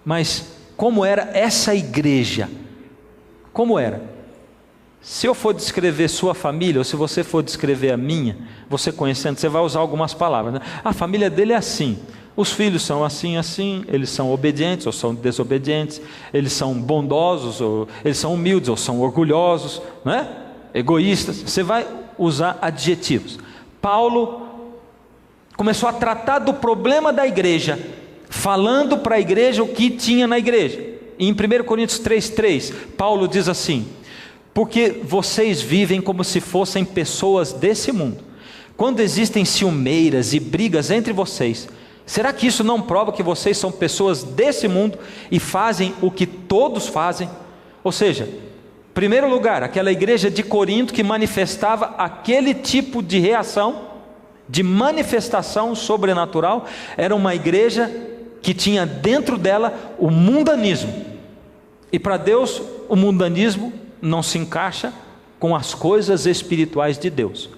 Mas como era essa igreja? Como era? Se eu for descrever sua família, ou se você for descrever a minha, você conhecendo, você vai usar algumas palavras, né? A família dele é assim, os filhos são assim, assim, eles são obedientes ou são desobedientes, eles são bondosos, ou eles são humildes ou são orgulhosos, não é? Egoístas. Você vai usar adjetivos. Paulo começou a tratar do problema da igreja, falando para a igreja o que tinha na igreja. E em 1 Coríntios 3,3, Paulo diz assim: porque vocês vivem como se fossem pessoas desse mundo. Quando existem ciumeiras e brigas entre vocês, será que isso não prova que vocês são pessoas desse mundo e fazem o que todos fazem? Ou seja, em primeiro lugar, aquela igreja de Corinto que manifestava aquele tipo de reação, de manifestação sobrenatural, era uma igreja que tinha dentro dela o mundanismo. E para Deus, o mundanismo não se encaixa com as coisas espirituais de Deus.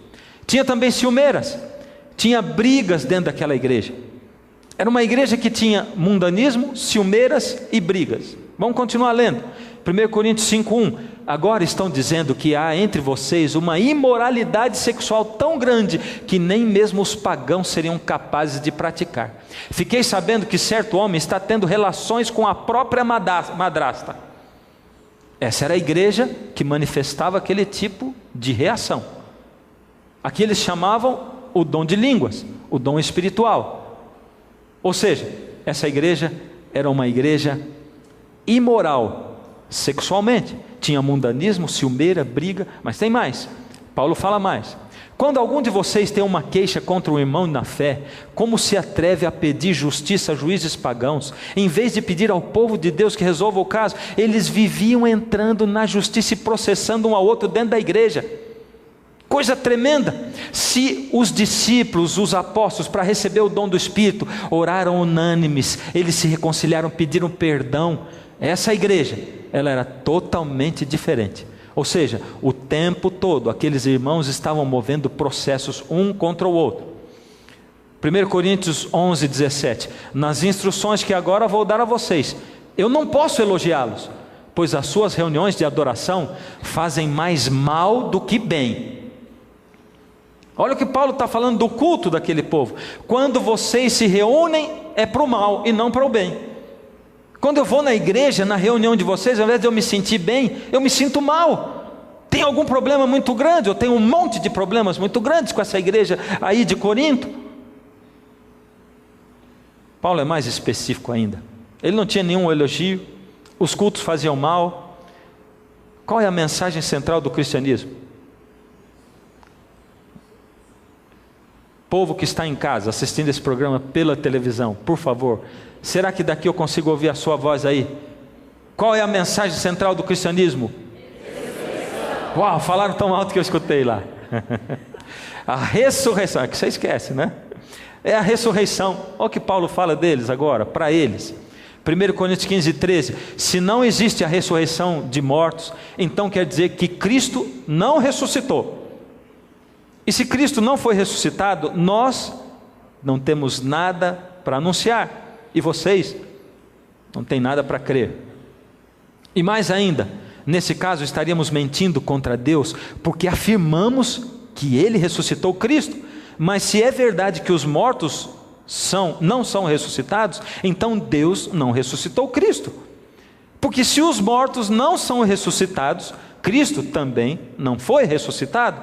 Tinha também ciumeiras, tinha brigas dentro daquela igreja. Era uma igreja que tinha mundanismo, ciumeiras e brigas. Vamos continuar lendo. 1 Coríntios 5,1. Agora estão dizendo que há entre vocês uma imoralidade sexual tão grande que nem mesmo os pagãos seriam capazes de praticar. Fiquei sabendo que certo homem está tendo relações com a própria madrasta. Essa era a igreja que manifestava aquele tipo de reação. Aqui eles chamavam o dom de línguas, o dom espiritual. Ou seja, essa igreja era uma igreja imoral sexualmente. Tinha mundanismo, ciumeira, briga, mas tem mais. Paulo fala mais. Quando algum de vocês tem uma queixa contra um irmão na fé, como se atreve a pedir justiça a juízes pagãos? Em vez de pedir ao povo de Deus que resolva o caso, eles viviam entrando na justiça e processando um ao outro dentro da igreja. Coisa tremenda. Se os discípulos, os apóstolos, para receber o dom do Espírito, oraram unânimes, eles se reconciliaram, pediram perdão, essa igreja, ela era totalmente diferente. Ou seja, o tempo todo aqueles irmãos estavam movendo processos um contra o outro. 1 Coríntios 11, 17. Nas instruções que agora vou dar a vocês, eu não posso elogiá-los, pois as suas reuniões de adoração fazem mais mal do que bem. Olha o que Paulo está falando do culto daquele povo. Quando vocês se reúnem, é para o mal e não para o bem. Quando eu vou na igreja, na reunião de vocês, ao invés de eu me sentir bem, eu me sinto mal. Tem algum problema muito grande, eu tenho um monte de problemas muito grandes com essa igreja aí de Corinto. Paulo é mais específico ainda. Ele não tinha nenhum elogio, os cultos faziam mal. Qual é a mensagem central do cristianismo? Povo que está em casa, assistindo esse programa pela televisão, por favor, será que daqui eu consigo ouvir a sua voz aí? Qual é a mensagem central do cristianismo? Uau, falaram tão alto que eu escutei lá. A ressurreição, é que você esquece, né? É a ressurreição. Olha o que Paulo fala deles agora, para eles. 1 Coríntios 15, 13. Se não existe a ressurreição de mortos, então quer dizer que Cristo não ressuscitou. E se Cristo não foi ressuscitado, nós não temos nada para anunciar. E vocês não têm nada para crer. E mais ainda, nesse caso estaríamos mentindo contra Deus, porque afirmamos que Ele ressuscitou Cristo. Mas se é verdade que os mortos não são ressuscitados, então Deus não ressuscitou Cristo. Porque se os mortos não são ressuscitados, Cristo também não foi ressuscitado.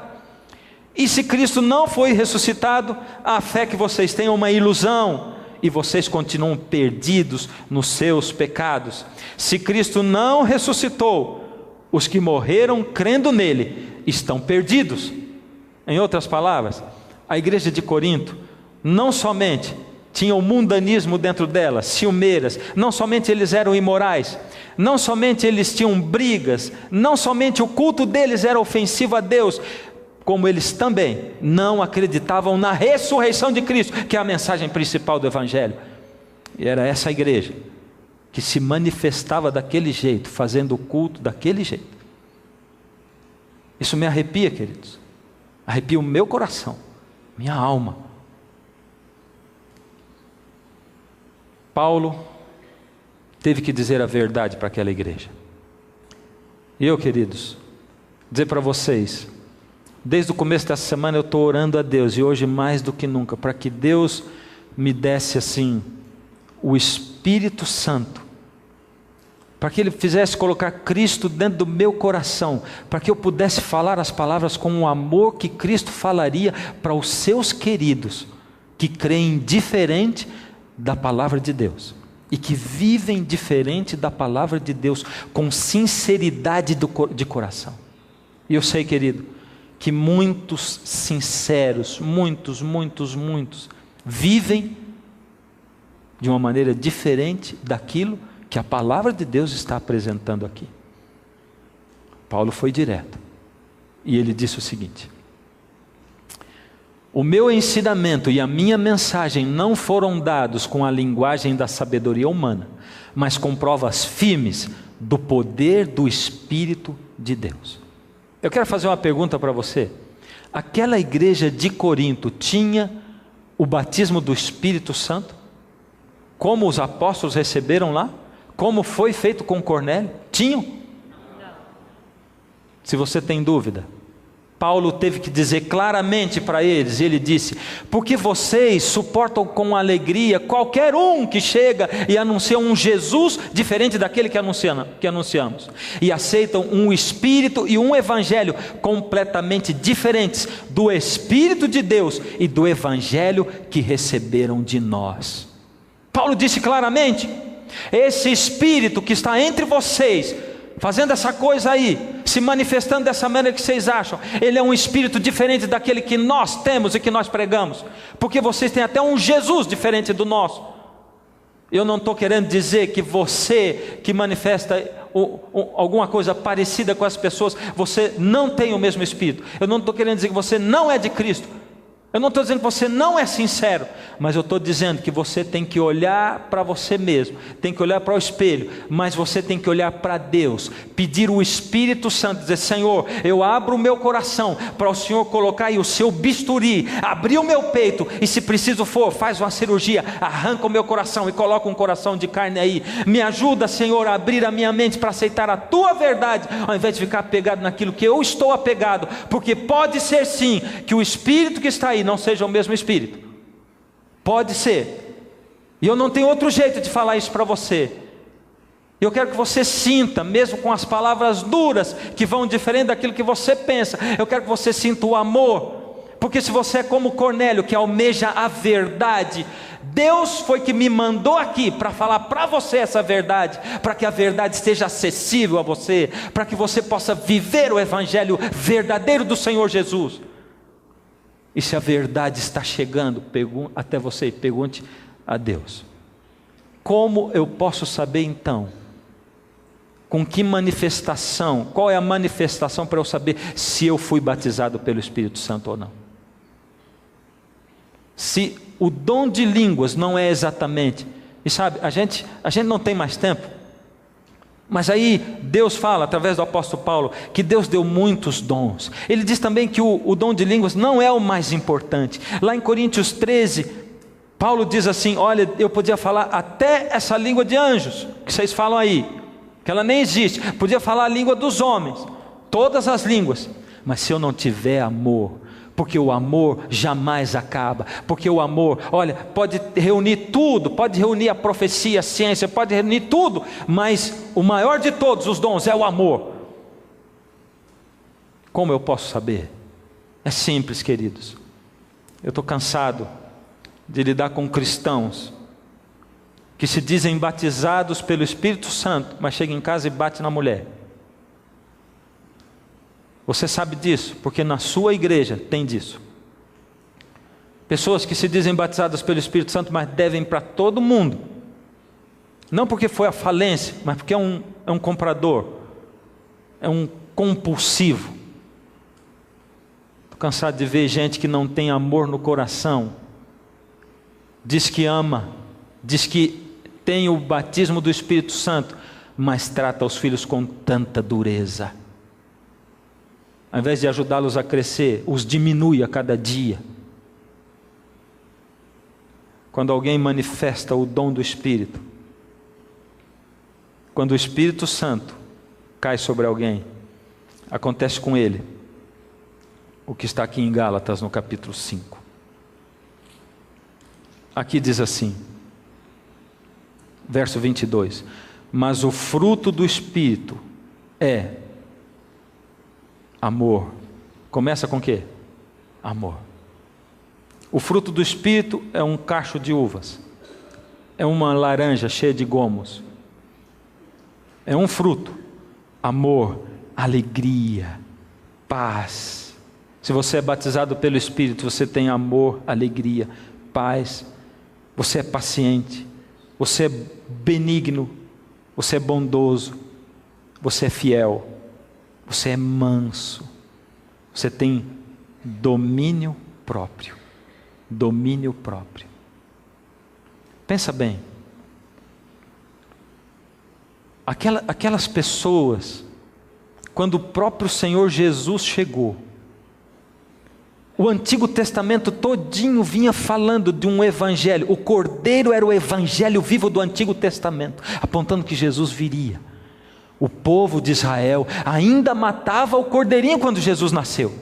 E se Cristo não foi ressuscitado, a fé que vocês têm é uma ilusão, e vocês continuam perdidos nos seus pecados. Se Cristo não ressuscitou, os que morreram crendo nele estão perdidos. Em outras palavras, a igreja de Corinto não somente tinha o mundanismo dentro dela, ciumeiras, não somente eles eram imorais, não somente eles tinham brigas, não somente o culto deles era ofensivo a Deus, como eles também não acreditavam na ressurreição de Cristo, que é a mensagem principal do Evangelho. E era essa igreja que se manifestava daquele jeito, fazendo o culto daquele jeito. Isso me arrepia, queridos, arrepia o meu coração, minha alma. Paulo teve que dizer a verdade para aquela igreja. E eu, queridos, dizer para vocês, desde o começo dessa semana eu estou orando a Deus, e hoje mais do que nunca, para que Deus me desse assim, o Espírito Santo, para que Ele fizesse colocar Cristo dentro do meu coração, para que eu pudesse falar as palavras com o amor que Cristo falaria para os seus queridos, que creem diferente da palavra de Deus, e que vivem diferente da palavra de Deus, com sinceridade de coração. E eu sei, querido, que muitos sinceros, muitos, vivem de uma maneira diferente daquilo que a palavra de Deus está apresentando aqui. Paulo foi direto, e ele disse o seguinte: o meu ensinamento e a minha mensagem não foram dados com a linguagem da sabedoria humana, mas com provas firmes do poder do Espírito de Deus. Eu quero fazer uma pergunta para você. Aquela igreja de Corinto tinha o batismo do Espírito Santo? Como os apóstolos receberam lá? Como foi feito com Cornélio? Tinham? Se você tem dúvida, Paulo teve que dizer claramente para eles, e ele disse: porque vocês suportam com alegria qualquer um que chega e anuncia um Jesus diferente daquele que anunciamos, e aceitam um Espírito e um Evangelho completamente diferentes do Espírito de Deus e do Evangelho que receberam de nós. Paulo disse claramente: esse Espírito que está entre vocês, fazendo essa coisa aí, se manifestando dessa maneira que vocês acham, ele é um espírito diferente daquele que nós temos e que nós pregamos, porque vocês têm até um Jesus diferente do nosso. Eu não estou querendo dizer que você que manifesta alguma coisa parecida com as pessoas, você não tem o mesmo espírito. Eu não estou querendo dizer que você não é de Cristo. Eu não estou dizendo que você não é sincero, mas eu estou dizendo que você tem que olhar para você mesmo, tem que olhar para o espelho, mas você tem que olhar para Deus, pedir o Espírito Santo, dizer: Senhor, eu abro o meu coração para o Senhor colocar aí o seu bisturi, abrir o meu peito, e se preciso for, faz uma cirurgia, arranca o meu coração e coloca um coração de carne aí. Me ajuda, Senhor, a abrir a minha mente para aceitar a Tua verdade, ao invés de ficar apegado naquilo que eu estou apegado, porque pode ser sim, que o Espírito que está aí não seja o mesmo Espírito. Pode ser. E eu não tenho outro jeito de falar isso para você. Eu quero que você sinta, mesmo com as palavras duras, que vão diferente daquilo que você pensa, eu quero que você sinta o amor. Porque se você é como Cornélio, que almeja a verdade, Deus foi que me mandou aqui para falar para você essa verdade, para que a verdade esteja acessível a você, para que você possa viver o Evangelho verdadeiro do Senhor Jesus. E se a verdade está chegando até você, pergunte a Deus: como eu posso saber então Com que manifestação? Qual é a manifestação para eu saber se eu fui batizado pelo Espírito Santo ou não? Se o dom de línguas não é exatamente... E sabe, a gente não tem mais tempo. Mas aí Deus fala, através do apóstolo Paulo, que Deus deu muitos dons. Ele diz também que o dom de línguas não é o mais importante. Lá em Coríntios 13, Paulo diz assim: olha, eu podia falar até essa língua de anjos, que vocês falam aí, que ela nem existe. Podia falar a língua dos homens, todas as línguas. Mas se eu não tiver amor, porque o amor jamais acaba, porque o amor, olha, pode reunir tudo, pode reunir a profecia, a ciência, pode reunir tudo, mas o maior de todos os dons é o amor. Como eu posso saber? É simples, queridos. Eu estou cansado de lidar com cristãos que se dizem batizados pelo Espírito Santo, mas chega em casa e bate na mulher. Você sabe disso, porque na sua igreja tem disso. Pessoas que se dizem batizadas pelo Espírito Santo, mas devem para todo mundo. Não porque foi a falência, mas porque é um comprador, é um compulsivo. Estou cansado de ver gente que não tem amor no coração. Diz que ama, diz que tem o batismo do Espírito Santo, mas trata os filhos com tanta dureza. Ao invés de ajudá-los a crescer, os diminui a cada dia. Quando alguém manifesta o dom do Espírito, quando o Espírito Santo cai sobre alguém, acontece com ele o que está aqui em Gálatas no capítulo 5. Aqui diz assim, verso 22, mas o fruto do Espírito é amor. Começa com o quê? Amor. O fruto do Espírito é um cacho de uvas, é uma laranja cheia de gomos, é um fruto. Amor, alegria, paz. Se você é batizado pelo Espírito, você tem amor, alegria, paz. Você é paciente, você é benigno, você é bondoso, você é fiel, você é manso, você tem domínio próprio. Domínio próprio. Pensa bem, aquelas pessoas, quando o próprio Senhor Jesus chegou, o Antigo Testamento todinho vinha falando de um evangelho. O Cordeiro era o evangelho vivo do Antigo Testamento, apontando que Jesus viria. O povo de Israel ainda matava o cordeirinho quando Jesus nasceu.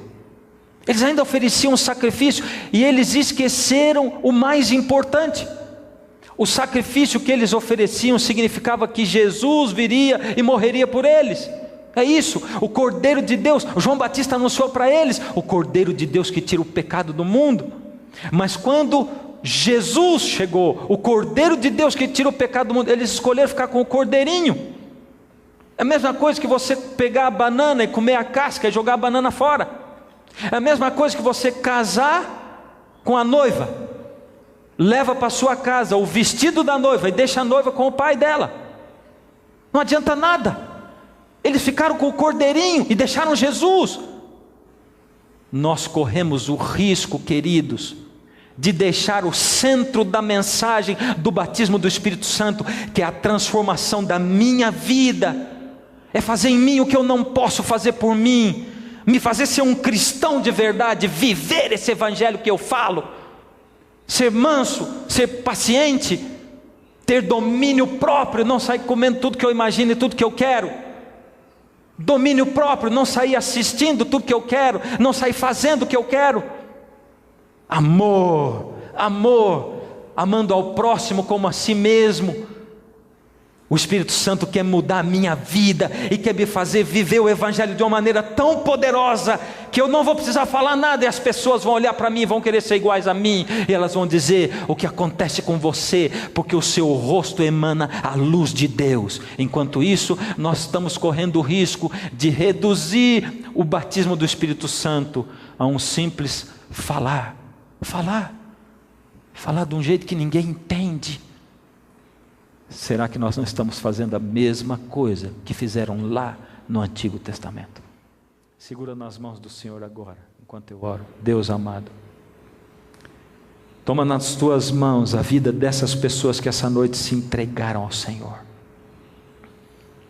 Eles ainda ofereciam um sacrifício e eles esqueceram o mais importante. O sacrifício que eles ofereciam significava que Jesus viria e morreria por eles. É isso, o Cordeiro de Deus. João Batista anunciou para eles, o Cordeiro de Deus que tira o pecado do mundo. Mas quando Jesus chegou, o Cordeiro de Deus que tira o pecado do mundo, eles escolheram ficar com o cordeirinho. É a mesma coisa que você pegar a banana e comer a casca e jogar a banana fora. É a mesma coisa que você casar com a noiva, leva para sua casa o vestido da noiva e deixa a noiva com o pai dela. Não adianta nada. Eles ficaram com o cordeirinho e deixaram Jesus. Nós corremos o risco, queridos, de deixar o centro da mensagem do batismo do Espírito Santo, que é a transformação da minha vida, é fazer em mim o que eu não posso fazer por mim, me fazer ser um cristão de verdade, viver esse evangelho que eu falo, ser manso, ser paciente, ter domínio próprio, não sair comendo tudo que eu imagino e tudo que eu quero. Domínio próprio, não sair assistindo tudo que eu quero, não sair fazendo o que eu quero. Amor, amor, amando ao próximo como a si mesmo. O Espírito Santo quer mudar a minha vida e quer me fazer viver o Evangelho de uma maneira tão poderosa que eu não vou precisar falar nada e as pessoas vão olhar para mim e vão querer ser iguais a mim e elas vão dizer o que acontece com você, porque o seu rosto emana a luz de Deus. Enquanto isso, nós estamos correndo o risco de reduzir o batismo do Espírito Santo a um simples falar de um jeito que ninguém entende. Será que nós não estamos fazendo a mesma coisa que fizeram lá no Antigo Testamento? Segura nas mãos do Senhor agora, enquanto eu oro. Deus amado, toma nas tuas mãos a vida dessas pessoas que essa noite se entregaram ao Senhor.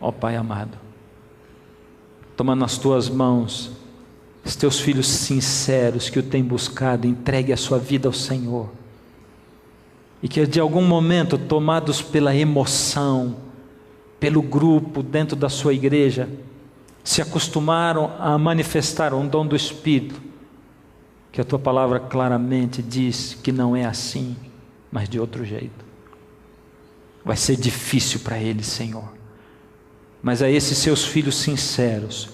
Ó Pai amado, toma nas tuas mãos os teus filhos sinceros que o têm buscado, entregue a sua vida ao Senhor. E que de algum momento, tomados pela emoção, pelo grupo dentro da sua igreja, se acostumaram a manifestar um dom do Espírito, que a tua palavra claramente diz que não é assim, mas de outro jeito. Vai ser difícil para eles, Senhor, mas a esses seus filhos sinceros,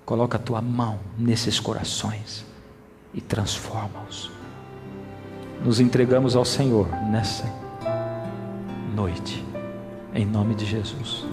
coloca a tua mão nesses corações e transforma-os. Nos entregamos ao Senhor nessa noite, em nome de Jesus.